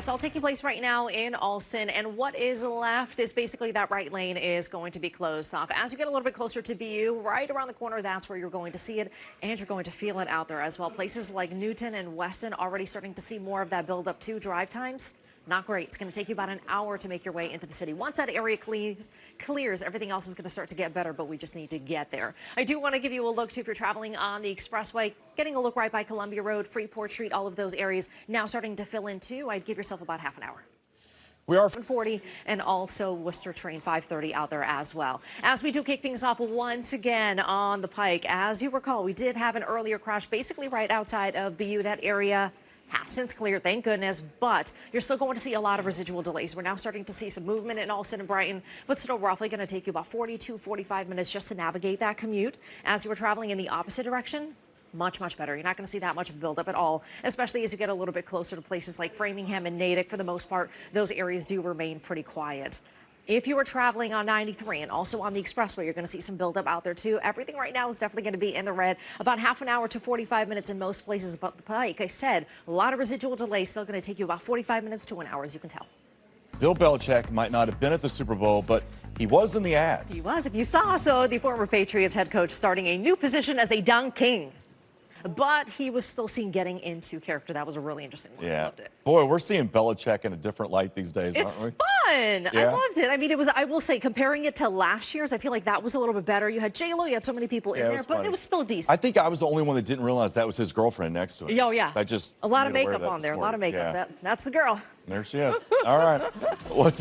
It's all taking place right now in Alston, and what is left is basically that right lane is going to be closed off. As you get a little bit closer to BU, right around the corner, that's where you're going to see it, and you're going to feel it out there as well. Places like Newton and Weston already starting to see more of that build-up to drive times. Not great. It's going to take you about an hour to make your way into the city. Once that area clears, everything else is going to start to get better, but we just need to get there. I do want to give you a look, too, if you're traveling on the expressway, getting a look right by Columbia Road, Freeport Street, all of those areas now starting to fill in, too. I'd give yourself about half an hour. We are 140 and also Worcester train 530 out there as well. As we do kick things off once again on the Pike, as you recall, we did have an earlier crash basically right outside of BU. That area has since cleared, thank goodness, but you're still going to see a lot of residual delays. We're now starting to see some movement in Alston and Brighton, but still roughly going to take you about 45 minutes just to navigate that commute. As you were traveling in the opposite direction, much better. You're not going to see that much of buildup at all, especially as you get a little bit closer to places like Framingham and Natick. For the most part, those areas do remain pretty quiet. If you were traveling on 93 and also on the expressway, you're going to see some buildup out there too. Everything right now is definitely going to be in the red. About half an hour to 45 minutes in most places. But the Pike, I said, a lot of residual delay. Still going to take you about 45 minutes to an hour, as you can tell. Bill Belichick might not have been at the Super Bowl, but he was in the ads. He was, if you saw. So the former Patriots head coach starting a new position as a Dunk King. But he was still seen getting into character. That was a really interesting one. Yeah. I loved it. Boy, we're seeing Belichick in a different light these days, aren't we? It's fun. Yeah. I loved it. I mean, it was, I will say, comparing it to last year's, I feel like that was a little bit better. You had J-Lo, you had so many people in there, but funny. it was still decent. I think I was the only one that didn't realize that was his girlfriend next to him. Oh, yeah. I just a lot of made aware makeup that on there. A this lot of morning. makeup. Yeah. That's the girl. There she is. All right. What's